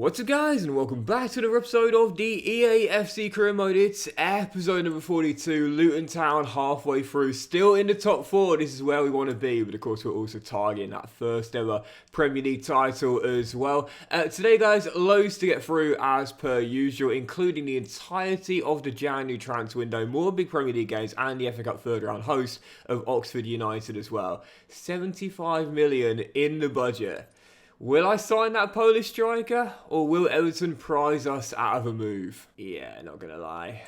What's up guys, and welcome back to another episode of the EA FC Career Mode. It's episode number 42, Luton Town halfway through, still in the top 4, this is where we want to be, but of course we're also targeting that first ever Premier League title as well. Today guys, loads to get through as per usual, including the entirety of the January transfer window, more big Premier League games and the FA Cup third round host of Oxford United as well. 75 million in the budget. Will I sign that Polish striker, or will Everton prize us out of a move? Yeah, not going to lie.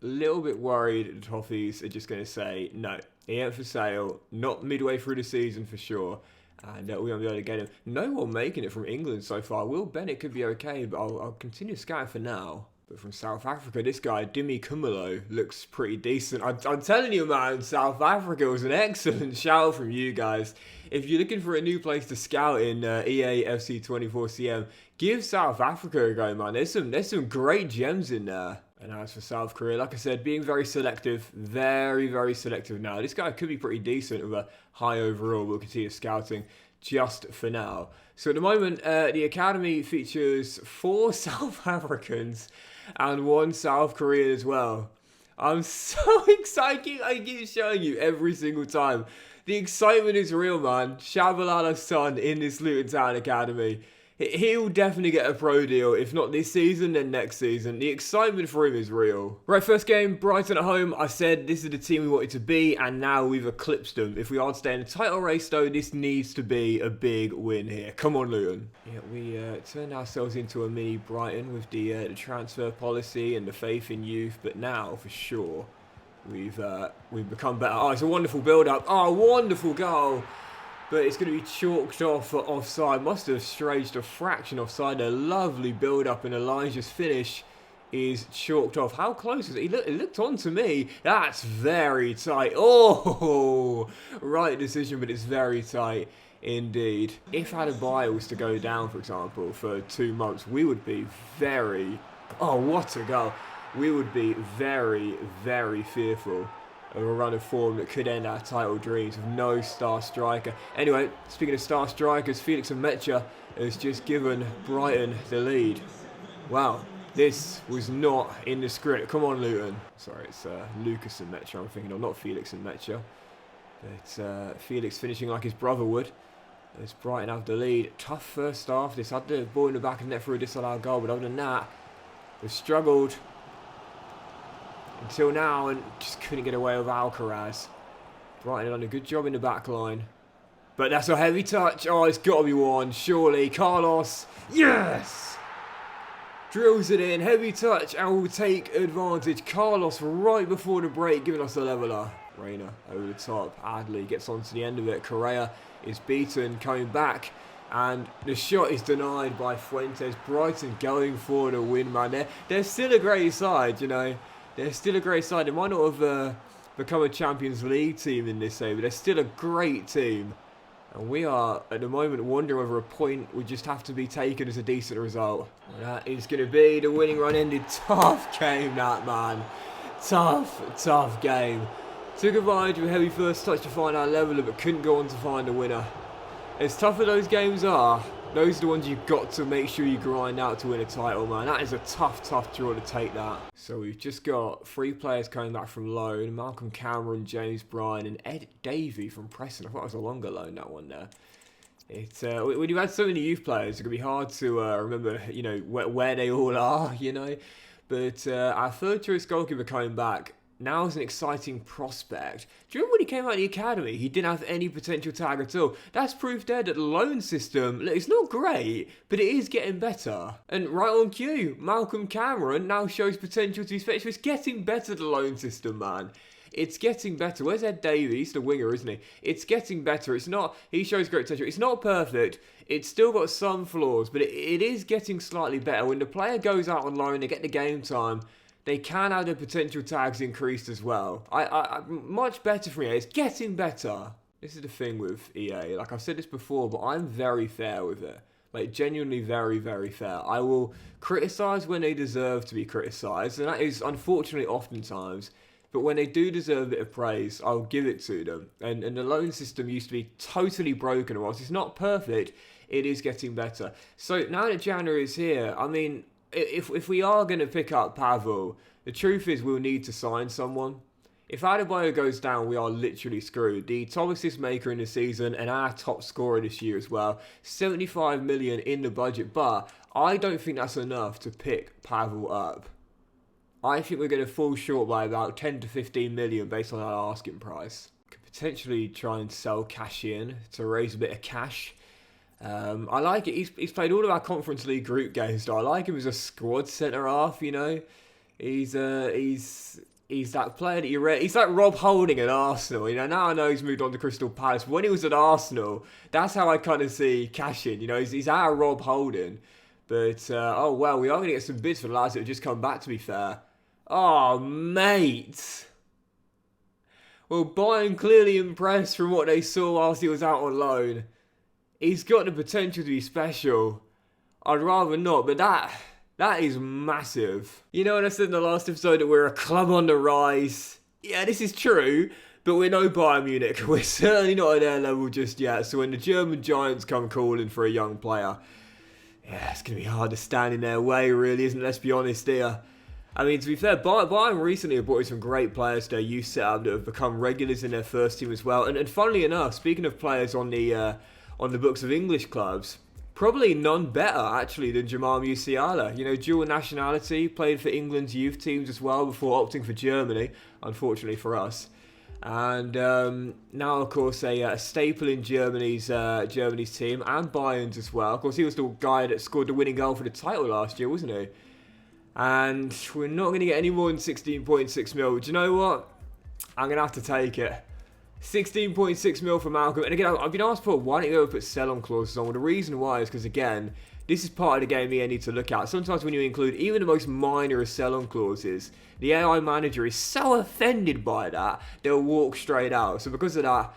Little bit worried the Toffees are just going to say, no, he ain't for sale, not midway through the season for sure, and we won't be able to get him. No one making it from England so far. Will Bennett could be okay, but I'll continue scouting for now. But from South Africa, this guy, Dimi Kumalo, looks pretty decent. I'm telling you, man, South Africa was an excellent shout from you guys. If you're looking for a new place to scout in EA FC 24CM, give South Africa a go, man. There's some great gems in there. And as for South Korea, like I said, being very selective, very selective now. This guy could be pretty decent with a high overall. We'll continue scouting just for now. So at the moment, the academy features 4 South Africans and 1 South Korean as well. I'm so excited. I keep showing you every single time. The excitement is real, man. Shabalala's son in this Luton Town academy. He'll definitely get a pro deal. If not this season, then next season. The excitement for him is real. Right, first game, Brighton at home. I said this is the team we wanted to be, and now we've eclipsed them. If we are to stay in the title race, though, this needs to be a big win here. Come on, Luton. Yeah, we turned ourselves into a mini Brighton with the transfer policy and the faith in youth, but now, for sure, we've become better. Oh, it's a wonderful build-up. Oh, wonderful goal. But it's going to be chalked off for offside. Must have strayed a fraction offside. A lovely build-up, and Elijah's finish is chalked off. How close is it? It looked on to me. That's very tight. Oh, right decision, but it's very tight indeed. If Adebayo was to go down, for example, for 2 months, we would be very... Oh, what a goal. We would be very fearful of a run of form that could end our title dreams with no star striker. Anyway, speaking of star strikers, Felix Mmecha has just given Brighton the lead. Wow, this was not in the script. Come on, Luton. Sorry, it's Lucas Mmecha I'm thinking of, not Felix Mmecha. But Felix finishing like his brother would. As Brighton have the lead. Tough first half. This had the ball in the back of the net for a disallowed goal, but other than that, we've struggled until now and just couldn't get away with Alcaraz. Brighton done a good job in the back line. But that's a heavy touch. Oh, it's got to be one, surely. Carlos, yes! Drills it in, heavy touch, and will take advantage. Carlos right before the break, giving us a leveller. Reina over the top. Adley gets onto the end of it. Correa is beaten, coming back. And the shot is denied by Fuentes. Brighton going for the win, man. They're still a great side, you know. They're still a great side. They might not have become a Champions League team in this day, but they're still a great team. And we are, at the moment, wondering whether a point would just have to be taken as a decent result. And that is going to be the winning run ended. Tough game, that, man. Tough game. Took advantage of a heavy first touch to find our leveller, but couldn't go on to find a winner. As tough as those games are, those are the ones you've got to make sure you grind out to win a title, man. That is a tough draw to take that. So we've just got 3 players coming back from loan. Malcolm Cameron, James Bryan and Ed Davey from Preston. I thought it was a longer loan, that one there. When you had so many youth players, it can be hard to remember, you know, where they all are, you know. But our third choice goalkeeper coming back now is an exciting prospect. Do you remember when he came out of the academy? He didn't have any potential tag at all. That's proof there that the loan system, look, it's not great, but it is getting better. And right on cue, Malcolm Cameron now shows potential to be special. It's getting better, the loan system, man. It's getting better. Where's Ed Davies? The winger, isn't he? It's getting better. It's not... He shows great potential. It's not perfect. It's still got some flaws, but it is getting slightly better. When the player goes out on loan, they get the game time, they can have their potential tags increased as well. Much better for EA. It's getting better. This is the thing with EA. Like I've said this before, but I'm very fair with it. Like genuinely very fair. I will criticise when they deserve to be criticised, and that is unfortunately oftentimes. But when they do deserve a bit of praise, I'll give it to them. And the loan system used to be totally broken. Whilst it's not perfect, it is getting better. So now that January is here, I mean, if we are going to pick up Pavel, the truth is we'll need to sign someone. If Adebayo goes down, we are literally screwed. The top assist maker in the season and our top scorer this year as well. 75 million in the budget, but I don't think that's enough to pick Pavel up. I think we're going to fall short by about 10 to 15 million based on our asking price. Could potentially try and sell cash in to raise a bit of cash. I like it. He's played all of our Conference League group games, so I like him as a squad centre-half, you know. He's that player that you read. He's like Rob Holding at Arsenal. You know, now I know he's moved on to Crystal Palace. But when he was at Arsenal, that's how I kind of see Cashin. You know, he's our Rob Holding. But, oh, well, we are going to get some bids for the lads that have just come back, to be fair. Oh, mate. Well, Bayern clearly impressed from what they saw whilst he was out on loan. He's got the potential to be special. I'd rather not, but that is massive. You know what I said in the last episode that we're a club on the rise? Yeah, this is true, but we're no Bayern Munich. We're certainly not at their level just yet. So when the German giants come calling for a young player, yeah, it's going to be hard to stand in their way, really, isn't it? Let's be honest here. I mean, to be fair, Bayern recently have brought in some great players to their youth setup that have become regulars in their first team as well. And funnily enough, speaking of players on the books of English clubs, probably none better, actually, than Jamal Musiala. You know, dual nationality, played for England's youth teams as well before opting for Germany, unfortunately for us. And now, of course, a staple in Germany's team and Bayern's as well. Of course, he was the guy that scored the winning goal for the title last year, wasn't he? And we're not going to get any more than 16.6 mil. Do you know what? I'm going to have to take it. 16.6 mil for Malcolm. And again, I've been asked for why don't you ever put sell-on clauses on? Well, the reason why is because, again, this is part of the game you need to look at. Sometimes when you include even the most minor of sell-on clauses, the AI manager is so offended by that, they'll walk straight out. So because of that,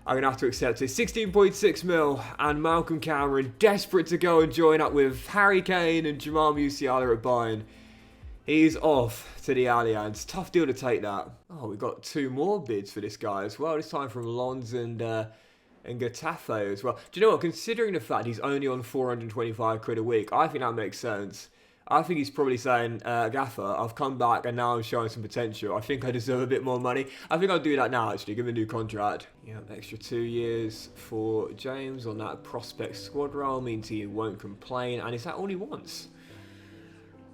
I'm going to have to accept it. 16.6 mil and Malcolm Cameron desperate to go and join up with Harry Kane and Jamal Musiala at Bayern. He's off to the Allianz. Tough deal to take that. Oh, we've got two more bids for this guy as well. This time from Lons and Getafe as well. Do you know what? Considering the fact he's only on 425 quid a week, I think that makes sense. I think he's probably saying, Gaffer, I've come back and now I'm showing some potential. I think I deserve a bit more money. I think I'll do that now, actually. Give him a new contract. Yeah, extra 2 years for James on that prospect squad role means he won't complain. And is that all he wants?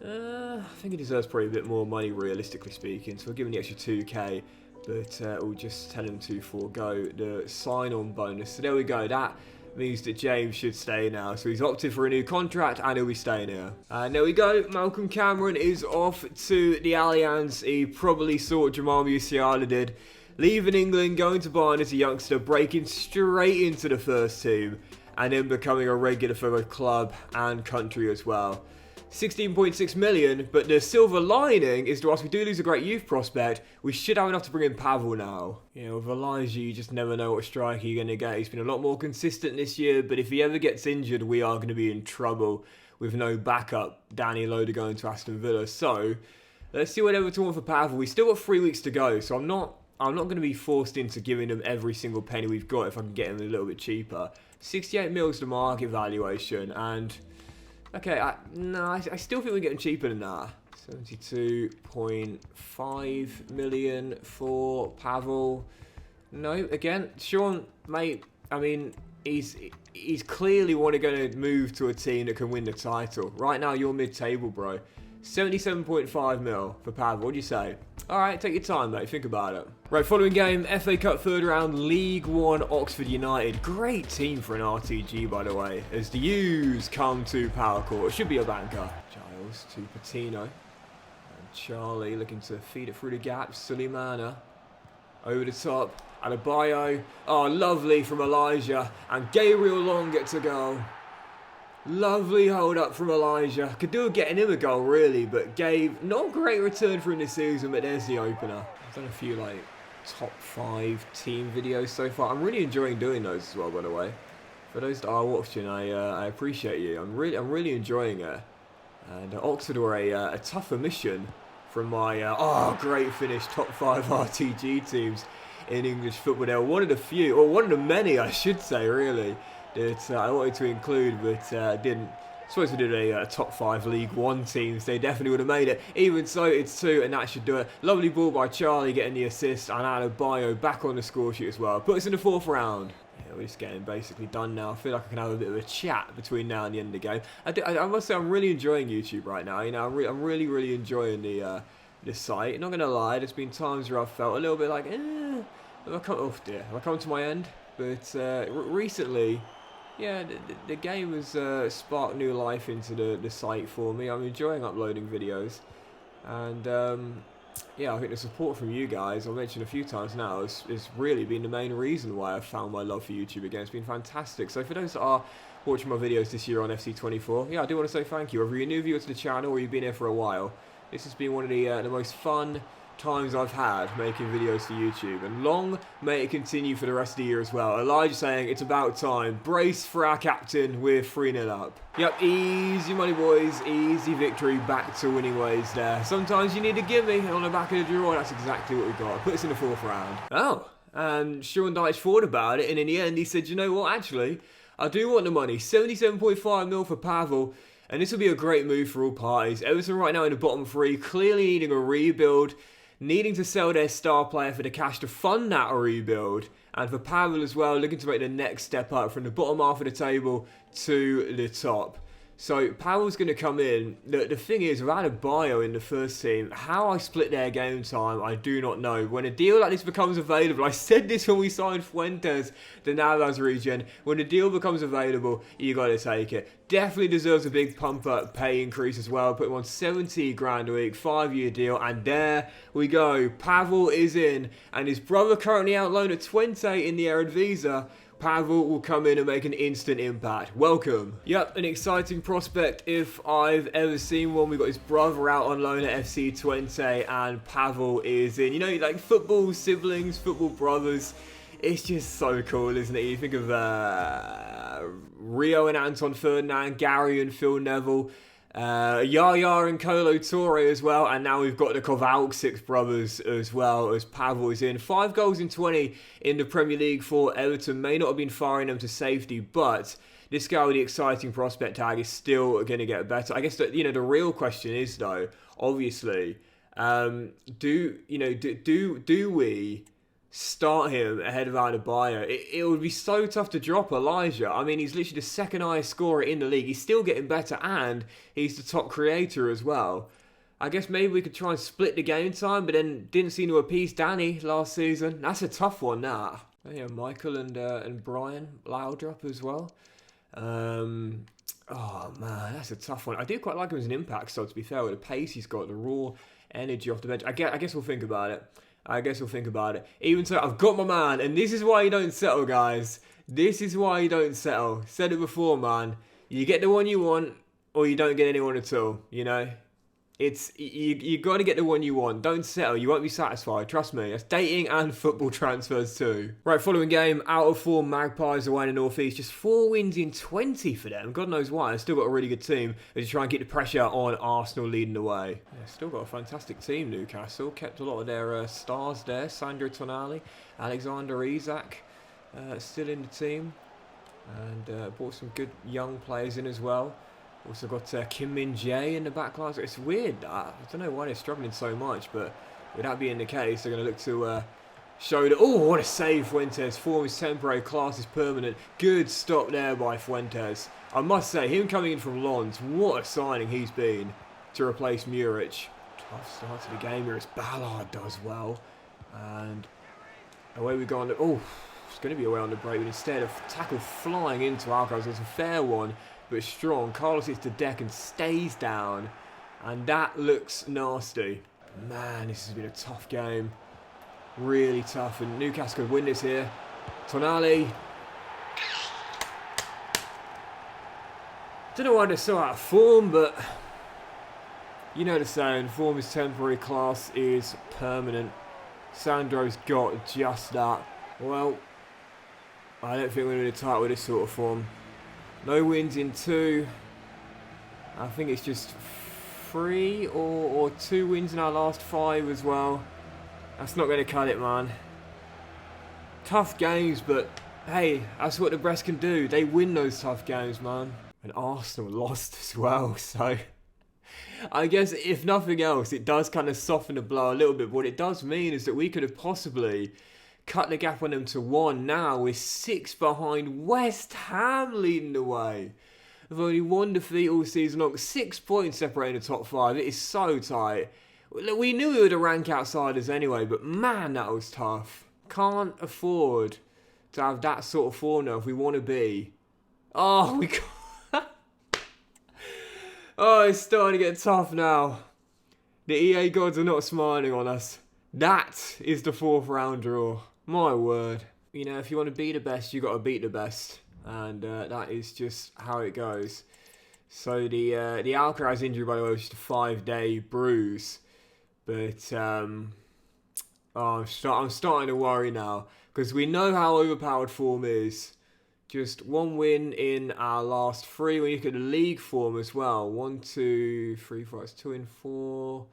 I think he deserves probably a bit more money, realistically speaking. So we'll give him the extra 2k, but we'll just tell him to forego the sign-on bonus. So there we go. That means that James should stay now. So he's opted for a new contract and he'll be staying here. And there we go. Malcolm Cameron is off to the Allianz. He probably saw what Jamal Musiala did. Leaving England, going to Bayern as a youngster, breaking straight into the first team, and then becoming a regular for both club and country as well. 16.6 million, but the silver lining is, whilst we do lose a great youth prospect, we should have enough to bring in Pavel now. You know, with Elijah, you just never know what striker you're going to get. He's been a lot more consistent this year, but if he ever gets injured, we are going to be in trouble with no backup. Danny Loader going to Aston Villa. So, let's see what Everton want for Pavel. We've still got 3 weeks to go, so I'm not going to be forced into giving them every single penny we've got if I can get him a little bit cheaper. 68 mil is the market valuation, and okay, I still think we're getting cheaper than that. 72.5 million for Pavel. No, again, Sean, mate, I mean, he's clearly going to move to a team that can win the title. Right now, you're mid-table, bro. 77.5 mil for Pavel. What do you say? All right, take your time, mate. Think about it. Right, following game, FA Cup third round, League One, Oxford United. Great team for an RTG, by the way, as the U's come to Power Court. It should be a banker. Giles to Patino. And Charlie looking to feed it through the gaps. Suleimana over the top. Adebayo. Oh, lovely from Elijah. And Gabriel Long gets a goal. Lovely hold up from Elijah. Could do with getting him a goal, really, but gave not great return for him this season, but there's the opener. I've done a few, like, top 5 team videos so far. I'm really enjoying doing those as well, by the way. For those that are watching, I appreciate you. I'm really enjoying it. And Oxford were a tougher mission from my, great finish, top 5 RTG teams in English football. They were one of the few, or one of the many, I should say, really, that I wanted to include, but didn't. I suppose we did a top 5 League One teams, they definitely would have made it. Even so, it's 2, and that should do it. Lovely ball by Charlie, getting the assist, and Adebayo back on the score sheet as well. Put us in the 4th round. Yeah, we're just getting basically done now. I feel like I can have a bit of a chat between now and the end of the game. I must say, I'm really enjoying YouTube right now. You know, I'm really enjoying the site. Not gonna lie, there's been times where I've felt a little bit like, have I come to my end? But recently, yeah, the game has sparked new life into the site for me. I'm enjoying uploading videos, and yeah, I think the support from you guys, I've mentioned a few times now, has really been the main reason why I've found my love for YouTube again. It's been fantastic. So for those that are watching my videos this year on FC24, yeah, I do want to say thank you. Whether you're a new viewer to the channel or you've been here for a while, this has been one of the most fun times I've had making videos for YouTube, and long may it continue for the rest of the year as well. Elijah saying it's about time. Brace for our captain. We're 3-0 up. Yep, easy money boys, easy victory, back to winning ways there. Sometimes you need a gimme on the back of the draw. That's exactly what we got. Put us in the 4th round. Oh, and Sean Dyche thought about it, and in the end he said, you know what, actually I do want the money. 77.5 mil for Pavel. And this will be a great move for all parties. Everton right now in the bottom 3, clearly needing a rebuild, needing to sell their star player for the cash to fund that rebuild, and for Pavel as well, looking to make the next step up from the bottom half of the table to the top. So Pavel's going to come in. The thing is, without a bio in the first team, how I split their game time, I do not know. When a deal like this becomes available, I said this when we signed Fuentes, the Navas region, when a deal becomes available, you got to take it. Definitely deserves a big pump up pay increase as well. Put him on 70 grand a week, 5-year deal, and there we go. Pavel is in, and his brother currently out loaned at Twente in the Eredivisie. Pavel will come in and make an instant impact. Welcome. Yep, an exciting prospect if I've ever seen one. We've got his brother out on loan at FC Twente, and Pavel is in. You know, like football siblings, football brothers. It's just so cool, isn't it? You think of Rio and Anton Ferdinand, Gary and Phil Neville, Yaya and Kolo Toure as well, and now we've got the Kowalczyk brothers as well, as Pavel is in. 5 goals in 20 in the Premier League for Everton. May not have been firing them to safety, but this guy with the exciting prospect tag is still going to get better. I guess that, you know, the real question is though, obviously, do we start him ahead of Adebayo? It would be so tough to drop Elijah. I mean, he's literally the 2nd highest scorer in the league. He's still getting better, and he's the top creator as well. I guess maybe we could try and split the game time, but then didn't seem to appease Danny last season. That's a tough one, that. Yeah, Michael and Brian Laudrup as well. Oh man, that's a tough one. I do quite like him as an impact, so to be fair, with the pace he's got, the raw energy off the bench. I guess we'll think about it. Even so, I've got my man, and this is why you don't settle, guys. This is why you don't settle. Said it before, man. You get the one you want, or you don't get anyone at all, you know? It's you got to get the one you want. Don't settle. You won't be satisfied. Trust me. That's dating and football transfers too. Right, following game, out of form Magpies away in the North East. Just 4 wins in 20 for them. God knows why. They've still got a really good team as you try and keep the pressure on Arsenal leading the way. Yeah, still got a fantastic team, Newcastle. Kept a lot of their stars there. Sandro Tonali, Alexander Isak, still in the team. And brought some good young players in as well. Also got Kim Min-jae in the back line. It's weird that. I don't know why they're struggling so much, but with that being the case, they're going to look to show that. Oh, what a save, Fuentes. Form is temporary, class is permanent. Good stop there by Fuentes. I must say, him coming in from Lons, what a signing he's been to replace Muric. Tough start to the game here as Ballard does well. And away we go on the... Oh, it's going to be away on the break, but instead of tackle flying into Alcaraz, it's a fair one. But strong. Carlos hits the deck and stays down. And that looks nasty. Man, this has been a tough game. Really tough. And Newcastle could win this here. Tonali. Don't know why they're so out of form, but... You know the saying. Form is temporary, class is permanent. Sandro's got just that. Well, I don't think we're going to tight with this sort of form. No wins in 2. I think it's just 3 or 2 wins in our last 5 as well. That's not going to cut it, man. Tough games, but hey, that's what the Brest can do. They win those tough games, man. And Arsenal lost as well, so I guess if nothing else, it does kind of soften the blow a little bit. But what it does mean is that we could have possibly cut the gap on them to 1. Now we're 6 behind West Ham leading the way. With only 1 defeat all season long, 6 points separating the top 5. It is so tight. We knew we were the rank outsiders anyway, but man, that was tough. Can't afford to have that sort of form now if we want to be. Oh, we can't. Oh, it's starting to get tough now. The EA gods are not smiling on us. That is the 4th round draw. My word. You know, if you want to be the best, you got to beat the best. And that is just how it goes. So the Alcaraz injury, by the way, was just a 5-day bruise. But I'm starting to worry now. Because we know how overpowered form is. Just 1 win in our last 3. When you look at the league form as well. 1, 2, 3, 4. It's 2 in 4.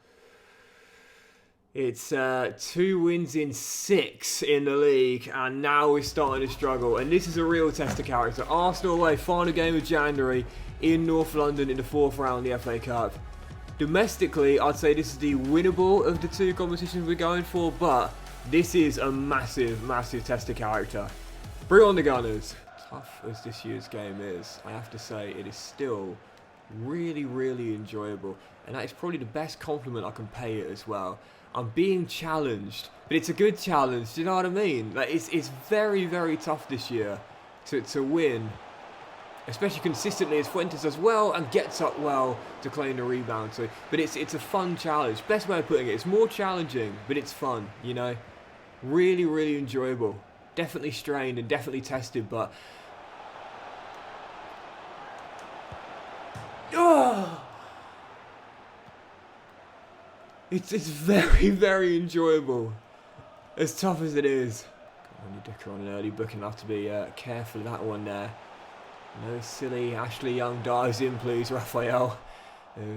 It's 2 wins in 6 in the league. And now we're starting to struggle. And this is a real test of character. Arsenal away, final game of January in North London in the 4th round of the FA Cup. Domestically, I'd say this is the winnable of the 2 competitions we're going for. But this is a massive, massive test of character. Bring on the Gunners. Tough as this year's game is, I have to say it is still really, really enjoyable. And that is probably the best compliment I can pay it as well. I'm being challenged, but it's a good challenge, do you know what I mean? Like it's very, very tough this year to win. Especially consistently as Fuentes does well and gets up well to claim the rebound too. But it's a fun challenge. Best way of putting it, it's more challenging, but it's fun, you know? Really, really enjoyable. Definitely strained and definitely tested, but it's very, very enjoyable. As tough as it is. When you dicker on an early booking, I'll have to be careful of that one there. No silly Ashley Young dives in, please, Raphael.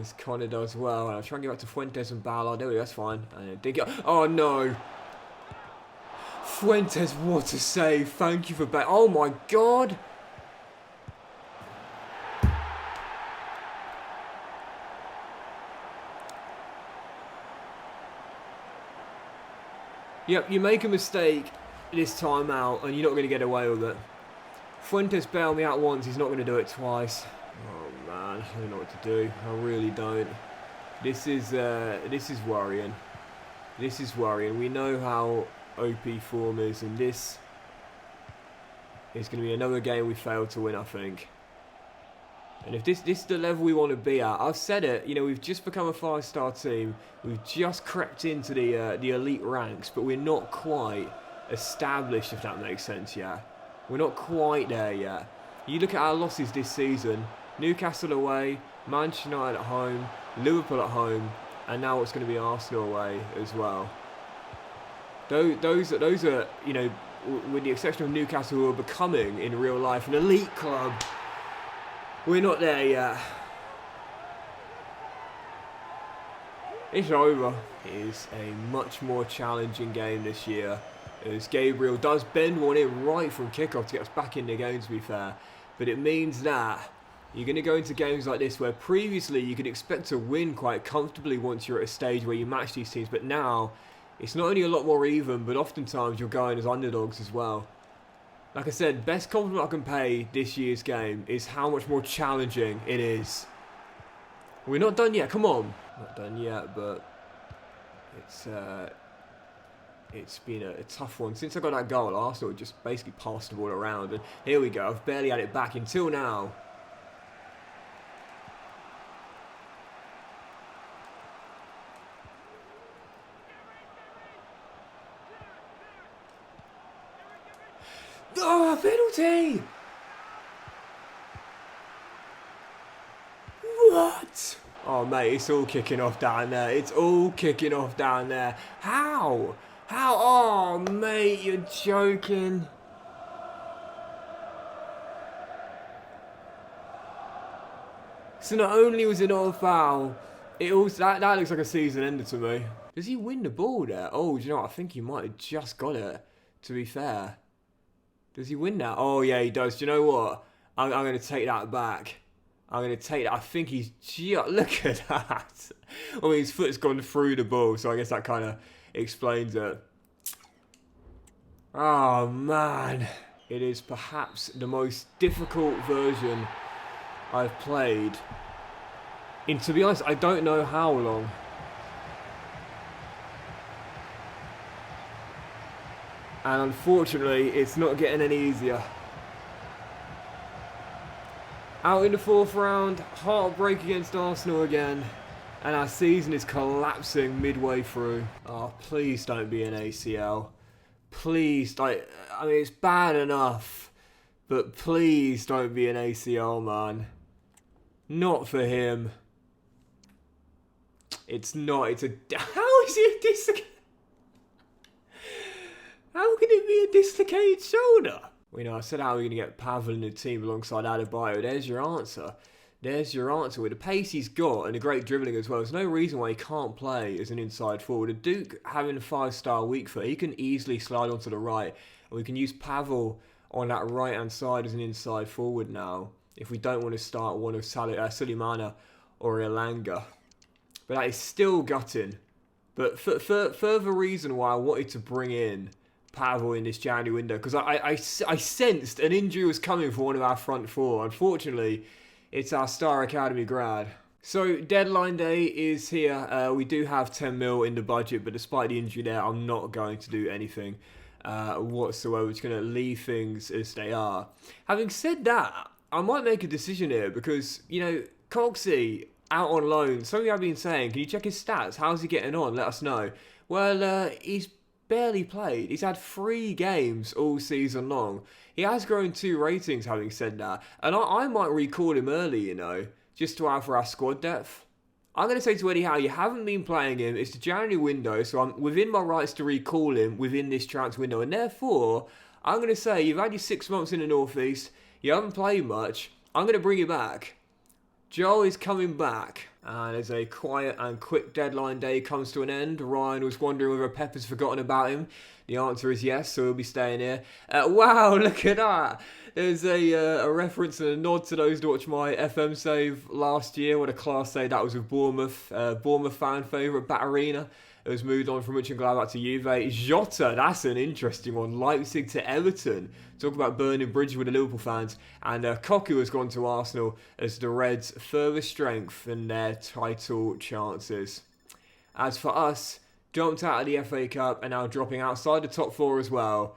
As Connor does well. And I'll try and get back to Fuentes and Ballard. There we go, that's fine. And dig it. Oh no! Fuentes, what a save. Thank you for back. Oh my god! Yep, you make a mistake this time out and you're not going to get away with it. Fuentes bailed me out once, he's not going to do it twice. Oh man, I don't know what to do. I really don't. This is worrying. This is worrying. We know how OP form is, and this is going to be another game we fail to win, I think. And if this is the level we want to be at, I've said it, you know, we've just become a 5-star team. We've just crept into the elite ranks, but we're not quite established, if that makes sense yet. We're not quite there yet. You look at our losses this season: Newcastle away, Manchester United at home, Liverpool at home, and now it's going to be Arsenal away as well. Those are, you know, with the exception of Newcastle, who are becoming in real life an elite club. We're not there yet. It's over. It is a much more challenging game this year, as Gabriel does bend one in right from kickoff to get us back in the game, to be fair. But it means that you're going to go into games like this where previously you could expect to win quite comfortably once you're at a stage where you match these teams. But now, it's not only a lot more even, but oftentimes you're going as underdogs as well. Like I said, best compliment I can pay this year's game is how much more challenging it is. We're not done yet, come on. Not done yet, but it's been a tough one. Since I got that goal, Arsenal just basically passed the ball around. And here we go, I've barely had it back until now. Oh, penalty! What? Oh, mate, it's all kicking off down there. It's all kicking off down there. How? How? Oh, mate, you're joking. So not only was it not a foul, it also that looks like a season ender to me. Does he win the ball there? Oh, do you know what? I think he might have just got it, to be fair. Does he win that? Oh, yeah, he does. Do you know what? I'm going to take that back. I'm going to take that. I think he's... Look at that. I mean, his foot's gone through the ball, so I guess that kind of explains it. Oh, man. It is perhaps the most difficult version I've played in, to be honest, I don't know how long. And unfortunately, it's not getting any easier. Out in the 4th round, heartbreak against Arsenal again. And our season is collapsing midway through. Oh, please don't be an ACL. Please, I mean, it's bad enough. But please don't be an ACL, man. Not for him. It's not, it's a... How is he a dislocated... How can it be a dislocated shoulder? Well, you know, I said how we're going to get Pavel in the team alongside Adebayo. There's your answer. There's your answer. With the pace he's got and the great dribbling as well, there's no reason why he can't play as an inside forward. A Duke having a 5-star weak foot, he can easily slide onto the right. And we can use Pavel on that right-hand side as an inside forward now, if we don't want to start one of Sulemana or Elanga. But that is still gutting. But further reason why I wanted to bring in Pavel in this January window, because I sensed an injury was coming for one of our front four. Unfortunately, it's our Star Academy grad. So deadline day is here. We do have 10 mil in the budget, but despite the injury there, I'm not going to do anything whatsoever. It's going to leave things as they are. Having said that, I might make a decision here because, you know, Coxey out on loan. Some of you have been saying, can you check his stats? How's he getting on? Let us know. Well, he's barely played. He's had 3 games all season long. He has grown 2 ratings, having said that. And I might recall him early, you know, just to have for our squad depth. I'm going to say to Eddie Howe, you haven't been playing him. It's the January window, so I'm within my rights to recall him within this transfer window. And therefore, I'm going to say you've had your 6 months in the North East. You haven't played much. I'm going to bring you back. Joe is coming back. And as a quiet and quick deadline day comes to an end, Ryan was wondering whether Pepper's forgotten about him. The answer is yes, so he'll be staying here. Wow, look at that. There's a reference and a nod to those that watched my FM save last year. What a class save that was with Bournemouth. Bournemouth fan favourite, Batterina. It was moved on from Mönchengladbach to Juve. Jota, that's an interesting one. Leipzig to Everton. Talk about burning bridges with the Liverpool fans. And Koku has gone to Arsenal as the Reds further strengthen their title chances. As for us, jumped out of the FA Cup and now dropping outside the top 4 as well.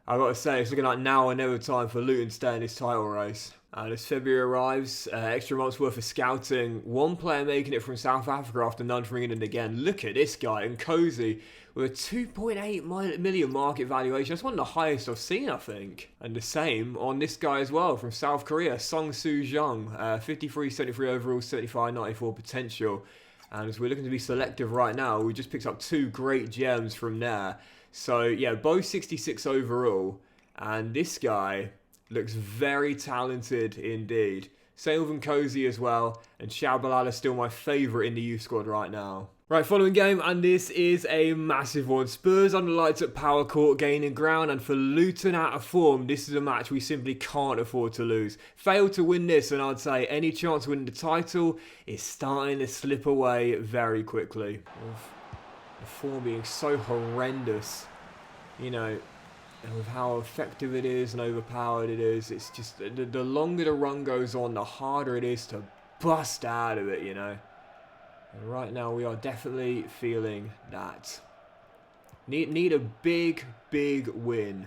I've got to say, it's looking like now or never time for Luton to stay in this title race. And as February arrives, extra month's worth of scouting. One player making it from South Africa after none from England again. Look at this guy, and Cozy, with a 2.8 million market valuation. That's one of the highest I've seen, I think. And the same on this guy as well, from South Korea, Sung Soo Jung. 53, 73 overall, 75, 94 potential. And as we're looking to be selective right now, we just picked up 2 great gems from there. So, yeah, both 66 overall. And this guy looks very talented indeed. Same with Nkosi as well. And Shabalala still my favourite in the youth squad right now. Right, following game, and this is a massive one. Spurs under lights at Power Court, gaining ground, and for Luton out of form, this is a match we simply can't afford to lose. Fail to win this, and I'd say any chance of winning the title is starting to slip away very quickly. With the form being so horrendous, you know, and with how effective it is and overpowered it is, it's just, the longer the run goes on, the harder it is to bust out of it, you know. And right now we are definitely feeling that. Need a big win.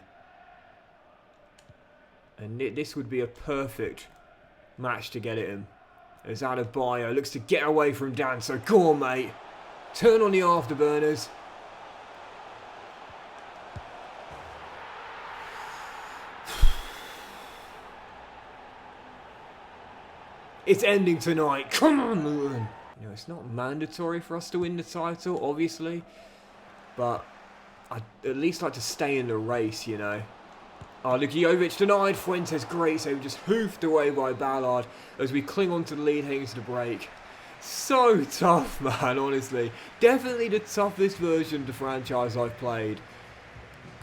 And this would be a perfect match to get it in. As Adebayo looks to get away from Dan, so go on, mate. Turn on the afterburners. It's ending tonight. Come on, Luton. You know, it's not mandatory for us to win the title, obviously, but I'd at least like to stay in the race, you know. Oh, look, Jovic denied. Fuentes, great save, just hoofed away by Ballard as we cling on to the lead heading to the break. So tough, man, honestly. Definitely the toughest version of the franchise I've played.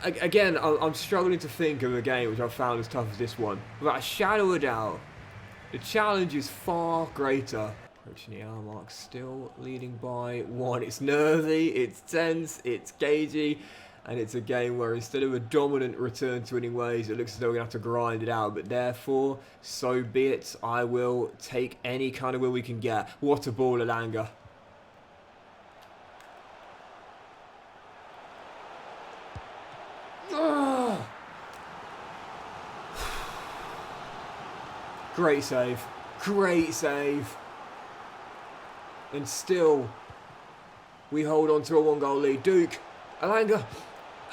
Again, I'm struggling to think of a game which I've found as tough as this one. Without a shadow of a doubt, the challenge is far greater. Approaching the hour mark, still leading by 1. It's nervy, it's tense, it's cagey, and it's a game where instead of a dominant return to winning ways, it looks as though we're going to have to grind it out. But therefore, so be it. I will take any kind of win we can get. What a ball, Elanga. Great save. Great save. And still, we hold on to a 1-goal lead. Duke, Elanga,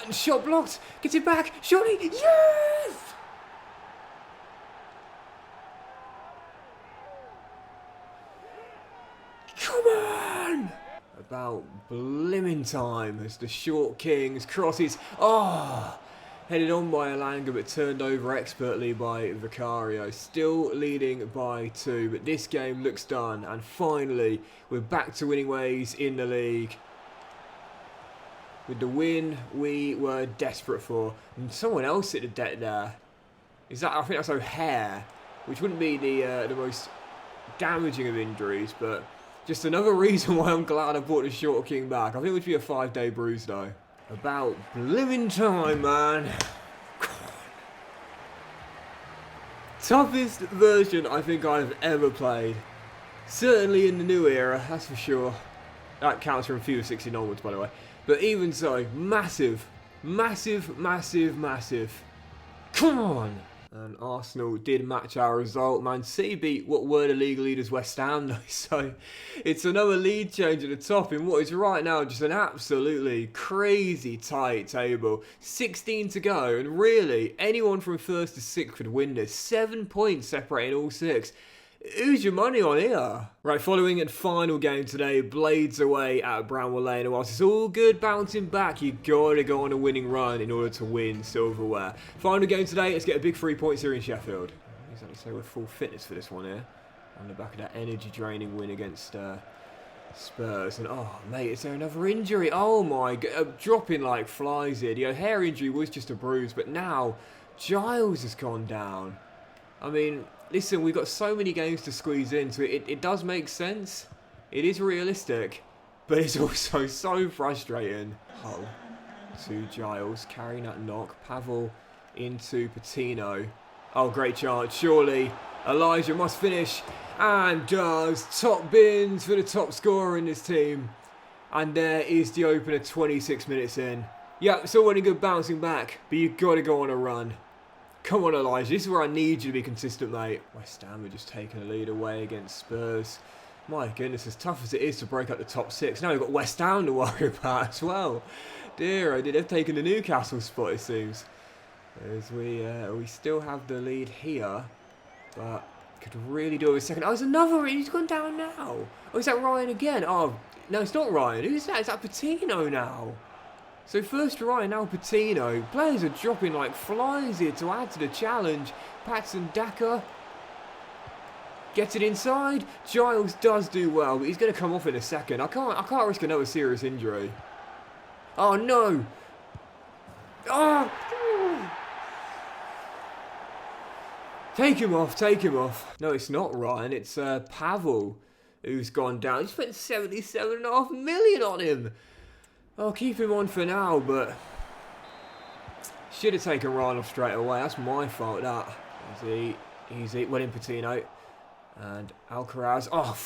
and shot blocked. Gets it back. Surely, yes! Come on! About blimmin' time as the short kings crosses. Oh! Headed on by Elanga but turned over expertly by Vicario. Still leading by 2, but this game looks done. And finally, we're back to winning ways in the league. With the win we were desperate for. And someone else hit the deck there. Is that? I think that's O'Hare, which wouldn't be the most damaging of injuries, but just another reason why I'm glad I brought the short king back. I think it would be a 5-day bruise though. About blimmin' time, man. Toughest version I think I've ever played. Certainly in the new era, that's for sure. That counts from FIFA 16 onwards, by the way. But even so, massive, massive, massive, massive. Come on! And Arsenal did match our result. Man City beat what were the league leaders West Ham though. So it's another lead change at the top in what is right now just an absolutely crazy tight table. 16 to go, and really anyone from 1st to 6th could win this. 7 points separating all 6. Who's your money on here? Right, following and final game today, Blades away at Bramwell Lane. And whilst it's all good bouncing back, you gotta go on a winning run in order to win silverware. Final game today, let's get a big 3 points here in Sheffield. Exactly, so we're full fitness for this one here. On the back of that energy draining win against Spurs. And oh mate, is there another injury? Oh my god, dropping like flies here. The O'Hare injury was just a bruise, but now Giles has gone down. I mean, listen, we've got so many games to squeeze in, so it does make sense. It is realistic, but it's also so frustrating. Hull to Giles, carrying that knock. Pavel into Patino. Oh, great chance. Surely Elijah must finish, and does. Top bins for the top scorer in this team. And there is the opener 26 minutes in. Yeah, it's already good bouncing back, but you've got to go on a run. Come on, Elijah. This is where I need you to be consistent, mate. West Ham are just taking the lead away against Spurs. My goodness, as tough as it is to break up the top 6, now we've got West Ham to worry about as well. Dear, they've taken the Newcastle spot, it seems. As we still have the lead here, but could really do it with a second. Oh, there's another. He's gone down now. Oh, is that Ryan again? Oh, no, it's not Ryan. Who's that? Is that Patino now? So first Ryan, now Patino. Players are dropping like flies here to add to the challenge. Patson Daka gets it inside. Giles does do well, but he's going to come off in a second. I can't risk another serious injury. Oh no! Oh! Take him off, take him off. No, it's not Ryan, it's Pavel who's gone down. He spent 77.5 million on him. I'll keep him on for now, but should have taken Ryan off straight away. That's my fault, that. Easy. Well in Patino. And Alcaraz. Oh,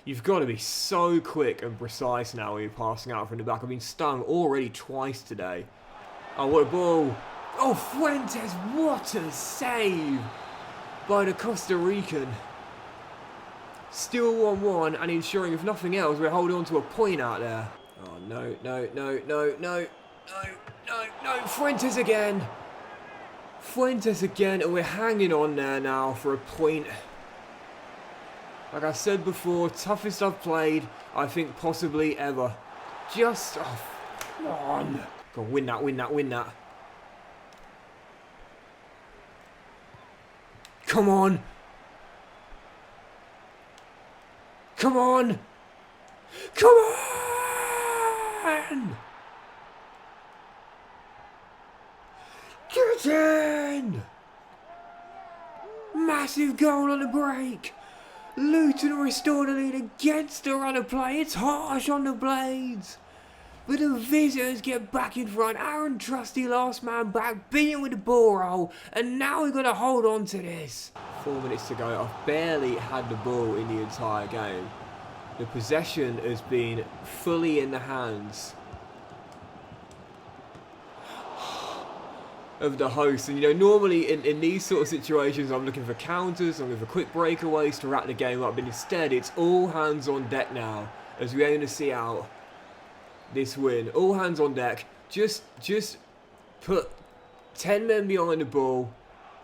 you've got to be so quick and precise now when you're passing out from the back. I've been stung already twice today. Oh, what a ball. Oh, Fuentes, what a save by the Costa Rican. Still 1-1 and ensuring, if nothing else, we're holding on to a point out there. Oh, no. Fuentes again, and we're hanging on there now for a point. Like I said before, toughest I've played, I think possibly ever. Just, oh, come on. Go on, win that. Come on. Luton! Massive goal on the break. Luton restored the lead against the run of play. It's harsh on the Blades. But the visitors get back in front. Aaron Trusty, last man back, beating with the ball roll. And now we're going to hold on to this. 4 minutes to go. I've barely had the ball in the entire game. The possession has been fully in the hands of the host. And you know, normally in these sort of situations I'm looking for counters, I'm looking for quick breakaways to wrap the game up, but instead it's all hands on deck now as we aim to see out this win. All hands on deck. Just put 10 men behind the ball,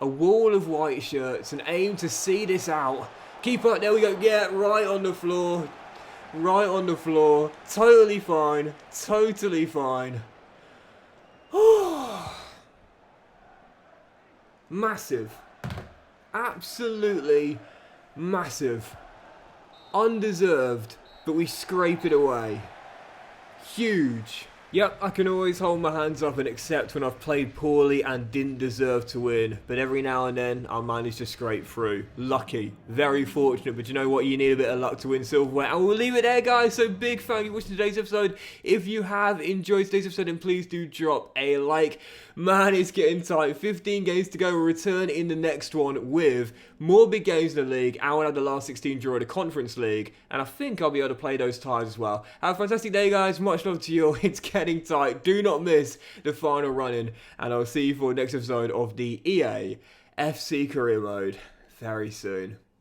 a wall of white shirts, and aim to see this out. Keep up, there we go. Yeah, right on the floor. Right on the floor. Totally fine. Totally fine. Massive. Absolutely massive. Undeserved, but we scrape it away. Huge. Yep, I can always hold my hands up and accept when I've played poorly and didn't deserve to win. But every now and then, I'll manage to scrape through. Lucky. Very fortunate. But you know what? You need a bit of luck to win silverware. And we'll leave it there, guys. So big thank you for watching today's episode. If you have enjoyed today's episode, then please do drop a like. Man, it's getting tight. 15 games to go. We'll return in the next one with more big games in the league. And we'll have the last 16 draw in the Conference League. And I think I'll be able to play those ties as well. Have a fantastic day, guys. Much love to you all. It's getting tight. Do not miss the final run-in. And I'll see you for the next episode of the EA FC Career Mode very soon.